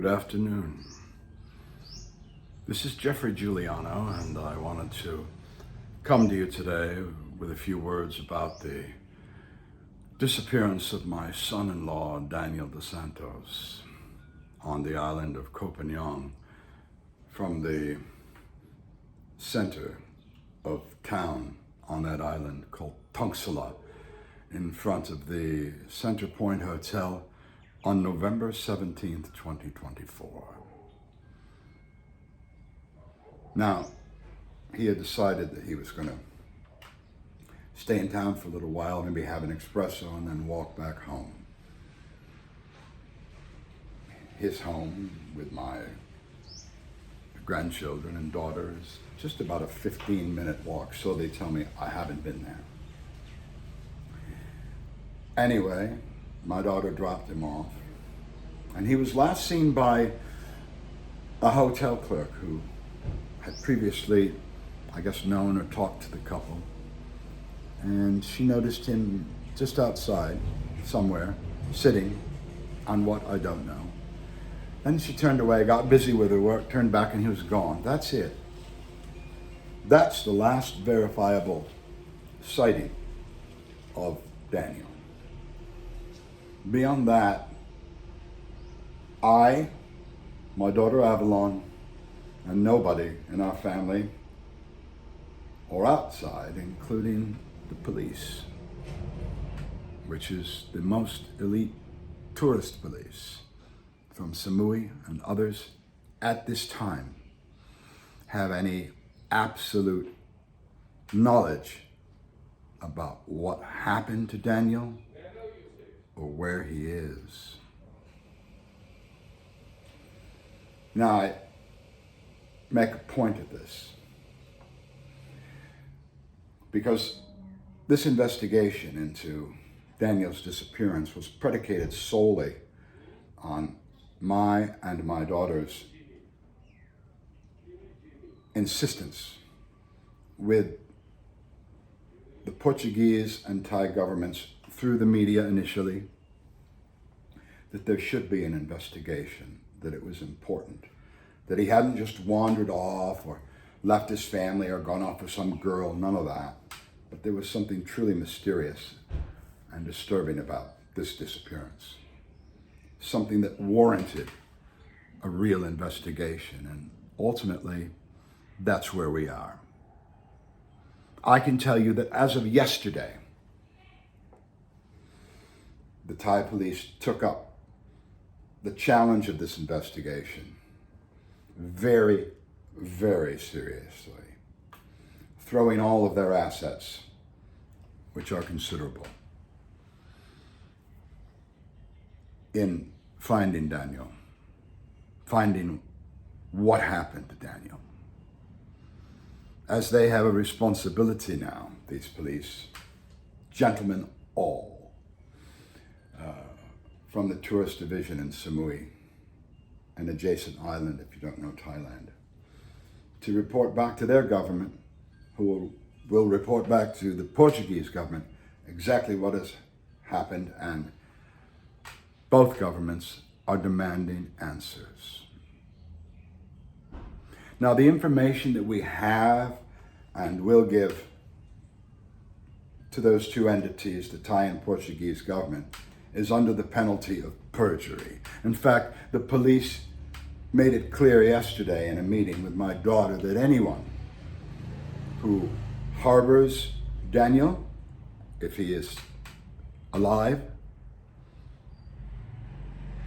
Good afternoon. This is Jeffrey Giuliano, and I wanted to come to you today with a few words about the disappearance of my son-in-law, Daniel dos Santos, on the island of Koh Phangan, from the center of town on that island called Tungsala, in front of the Center Point Hotel on November 17th, 2024. Now, he had decided that he was going to stay in town for a little while, maybe have an espresso, and then walk back home. His home with my grandchildren and daughter is just about a 15-minute walk, so they tell me. I haven't been there. Anyway, my daughter dropped him off, and he was last seen by a hotel clerk who had previously, I guess, known or talked to the couple, and she noticed him just outside somewhere, sitting on what I don't know. Then she turned away, got busy with her work, turned back, and he was gone. That's it. That's the last verifiable sighting of Daniel. Beyond that, I, my daughter Avalon, and nobody in our family or outside, including the police, which is the most elite tourist police from Samui and others at this time, have any absolute knowledge about what happened to Daniel or where he is. Now, I make a point of this because this investigation into Daniel's disappearance was predicated solely on my and my daughter's insistence with the Portuguese and Thai governments through the media initially that there should be an investigation, that it was important, that he hadn't just wandered off or left his family or gone off with some girl, none of that, but there was something truly mysterious and disturbing about this disappearance, something that warranted a real investigation, and ultimately that's where we are. I can tell you that as of yesterday, the Thai police took up the challenge of this investigation very, very seriously, throwing all of their assets, which are considerable, in finding Daniel, finding what happened to Daniel. As they have a responsibility now, these police, gentlemen all, from the tourist division in Samui, an adjacent island if you don't know Thailand, to report back to their government, who will report back to the Portuguese government exactly what has happened, and both governments are demanding answers. Now, the information that we have and will give to those two entities, the Thai and Portuguese government, is under the penalty of perjury. In fact, the police made it clear yesterday in a meeting with my daughter that anyone who harbors Daniel, if he is alive,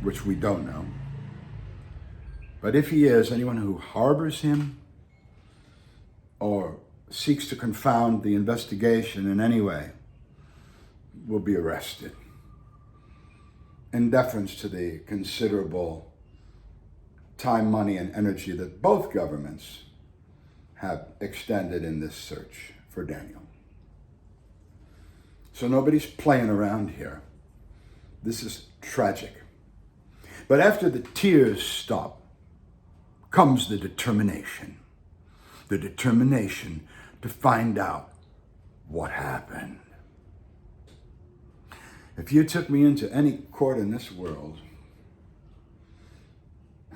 which we don't know, but if he is, anyone who harbors him or seeks to confound the investigation in any way will be arrested, in deference to the considerable time, money, and energy that both governments have extended in this search for Daniel. So nobody's playing around here. This is tragic. But after the tears stop, comes the determination to find out what happened. If you took me into any court in this world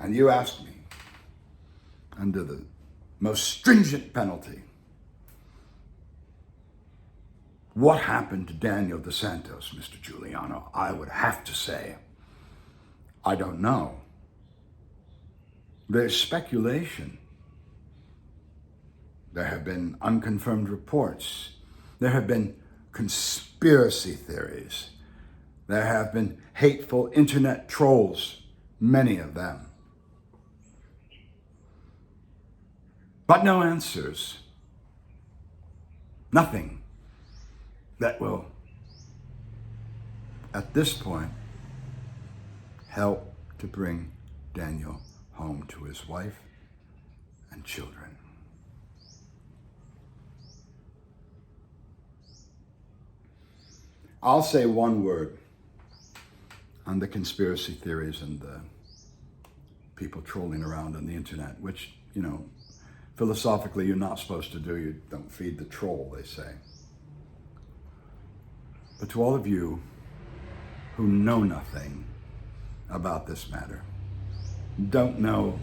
And you ask me, under the most stringent penalty, what happened to Daniel dos Santos, Mr. Giuliano? I would have to say, I don't know. There's speculation. There have been unconfirmed reports. There have been conspiracy theories. There have been hateful internet trolls, many of them. But no answers. Nothing that will, at this point, help to bring Daniel home to his wife and children. I'll say one word on the conspiracy theories and the people trolling around on the internet, which, philosophically you're not supposed to do. You don't feed the troll, they say. But to all of you who know nothing about this matter, don't know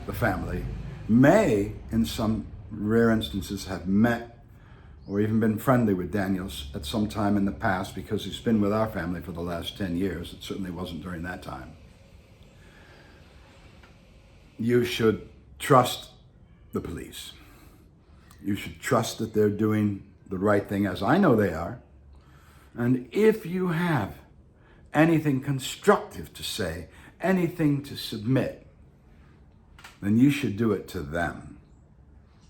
the family, may, in some rare instances, have met or even been friendly with Daniel at some time in the past, because he's been with our family for the last 10 years. It certainly wasn't during that time. You should trust the police. You should trust that they're doing the right thing, as I know they are. And if you have anything constructive to say, anything to submit, then you should do it to them.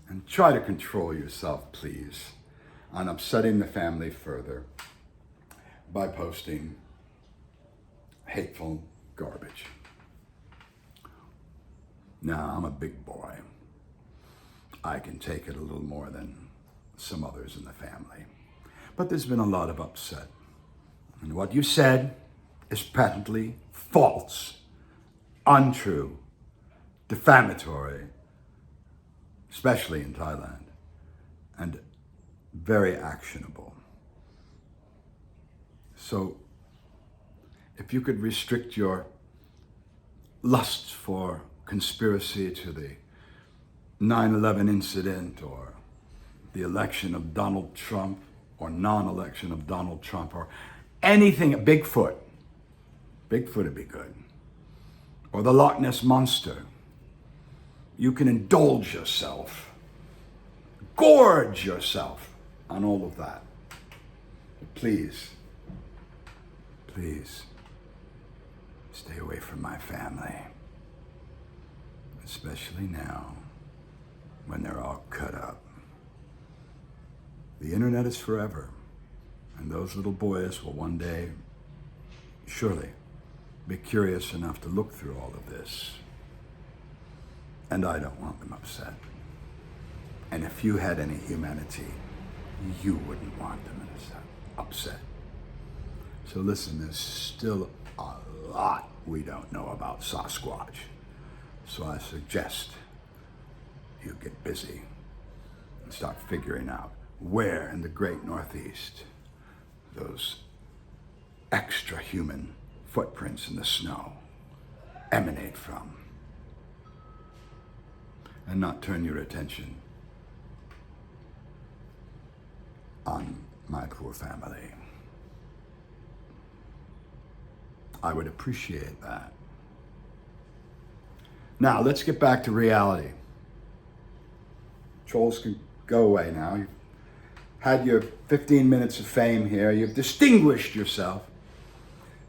And try to control yourself, please, on upsetting the family further by posting hateful garbage. Now, I'm a big boy. I can take it a little more than some others in the family. But there's been a lot of upset. And what you said is patently false, untrue, defamatory, especially in Thailand, and very actionable. So if you could restrict your lust for conspiracy to the 9/11 incident, or the election of Donald Trump, or non-election of Donald Trump, or anything, Bigfoot would be good, or the Loch Ness Monster, you can indulge yourself, gorge yourself on all of that. But please, stay away from my family, especially now when they're all cut up. The internet is forever, and those little boys will one day surely be curious enough to look through all of this. And I don't want them upset. And if you had any humanity, you wouldn't want them upset. So listen, there's still a lot we don't know about Sasquatch. So I suggest you get busy and start figuring out where in the great Northeast those extra human footprints in the snow emanate from, and not turn your attention on my poor family. I would appreciate that. Now, let's get back to reality. Trolls can go away now. You've had your 15 minutes of fame here. You've distinguished yourself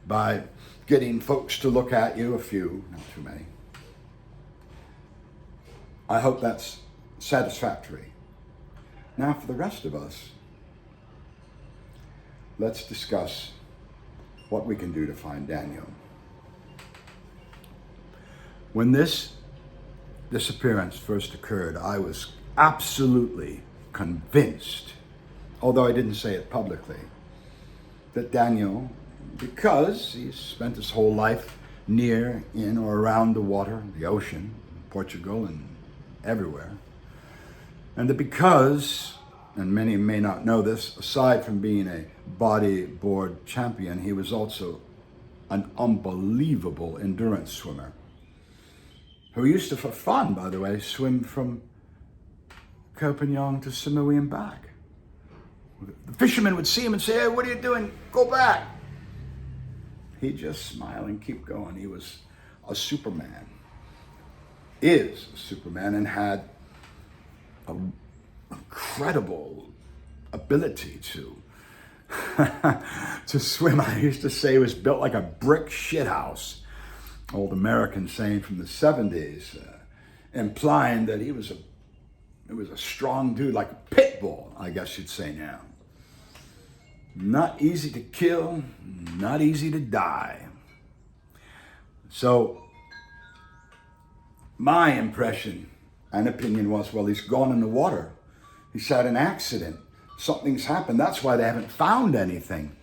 by getting folks to look at you, a few, not too many. I hope that's satisfactory. Now, for the rest of us, let's discuss what we can do to find Daniel. When this disappearance first occurred, I was absolutely convinced, although I didn't say it publicly, that Daniel, because he's spent his whole life near, in, or around the water, the ocean, Portugal and everywhere, and that because, and many may not know this, aside from being a bodyboard champion, he was also an unbelievable endurance swimmer. who used to, for fun, by the way, swim from Koh Phangan to Samui and back. The fishermen would see him and say, "Hey, what are you doing? Go back." He'd just smile and keep going. He was a Superman, is a Superman, and had an incredible ability to to swim. I used to say he was built like a brick shithouse. Old American saying from the 70s, implying that he was a strong dude, like a pit bull, I guess you'd say now. Not easy to kill, not easy to die. So my impression and opinion was, well, he's gone in the water. He's had an accident. Something's happened. That's why they haven't found anything.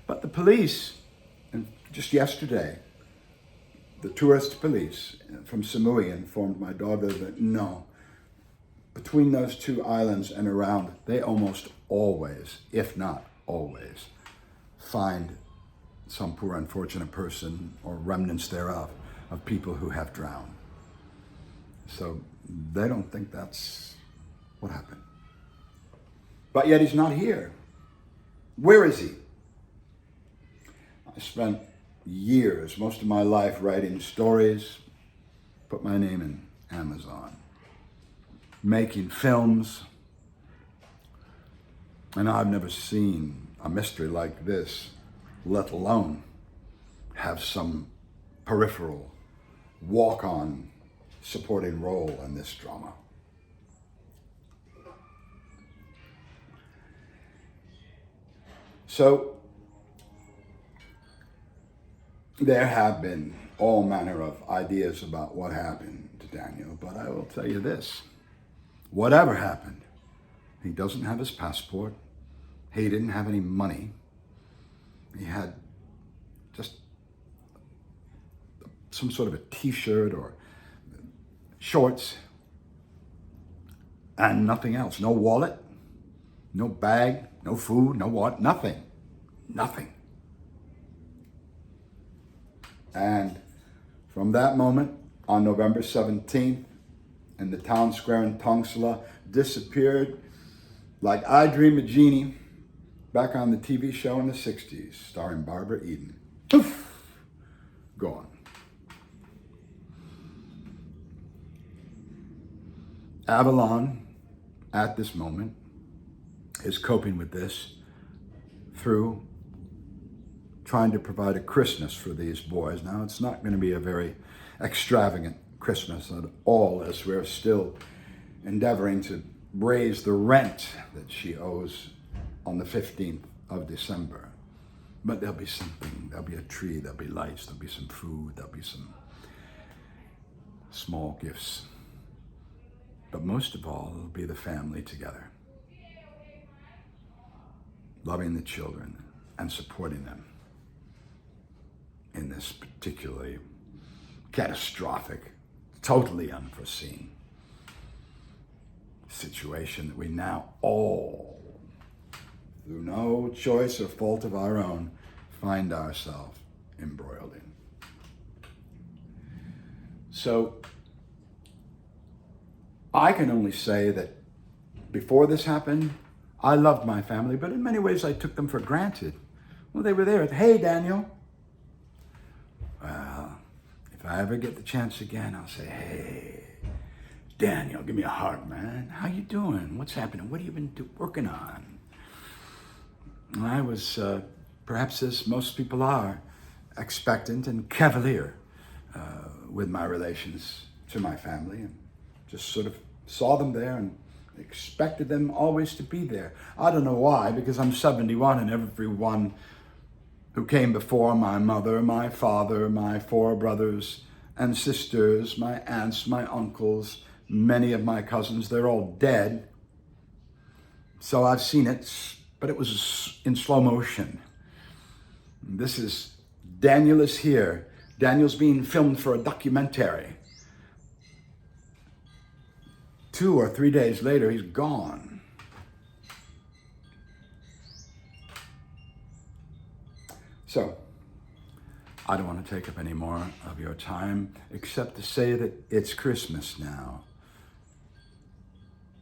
But the police, and just yesterday, the tourist police from Samui informed my daughter that no, between those two islands and around, they almost always, if not always, find some poor unfortunate person or remnants thereof of people who have drowned. So they don't think that's what happened. But yet he's not here. Where is he? I spent years, most of my life, writing stories, put my name in Amazon, making films, and I've never seen a mystery like this, let alone have some peripheral, walk-on supporting role in this drama. So there have been all manner of ideas about what happened to Daniel, but I will tell you this. Whatever happened, he doesn't have his passport. He didn't have any money. He had just some sort of a t-shirt or shorts and nothing else. No wallet, no bag, no food, no what, nothing. Nothing. And from that moment, on November 17th, in the town square in Tangsala, disappeared like I Dream of Jeannie back on the TV show in the 60s, starring Barbara Eden. Poof! Gone. Avalon, at this moment, is coping with this through trying to provide a Christmas for these boys. Now, it's not going to be a very extravagant Christmas at all, as we're still endeavoring to raise the rent that she owes on the 15th of December. But there'll be something. There'll be a tree, there'll be lights, there'll be some food, there'll be some small gifts. But most of all, it'll be the family together, loving the children and supporting them in this particularly catastrophic, totally unforeseen situation that we now all, through no choice or fault of our own, find ourselves embroiled in. So I can only say that before this happened, I loved my family, but in many ways I took them for granted. Well, they were there. Hey, Daniel. Well, if I ever get the chance again, I'll say, hey, Daniel, give me a hug, man. How you doing? What's happening? What have you been working on? And I was, perhaps as most people are, expectant and cavalier with my relations to my family, and just sort of saw them there and expected them always to be there. I don't know why, because I'm 71 and everyone who came before, my mother, my father, my 4 brothers and sisters, my aunts, my uncles, many of my cousins, they're all dead. So I've seen it, but it was in slow motion. This is, Daniel is here. Daniel's being filmed for a documentary. 2 or 3 days later, he's gone. So, I don't want to take up any more of your time, except to say that it's Christmas now.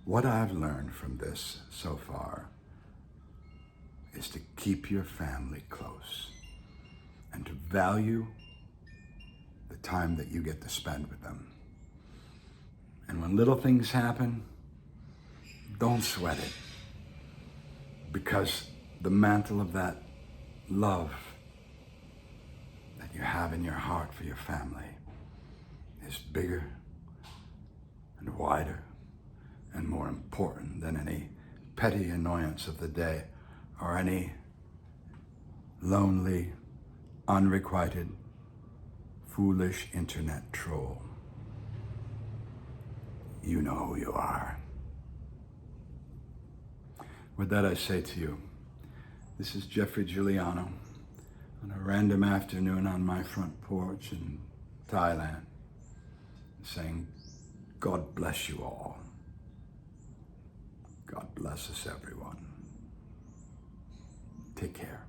What I've learned from this so far is to keep your family close and to value the time that you get to spend with them. And when little things happen, don't sweat it, because the mantle of that love that you have in your heart for your family is bigger and wider and more important than any petty annoyance of the day or any lonely, unrequited, foolish internet troll. You know who you are. With that, I say to you, this is Jeffrey Giuliano on a random afternoon on my front porch in Thailand, saying, God bless you all. God bless us, everyone. Take care.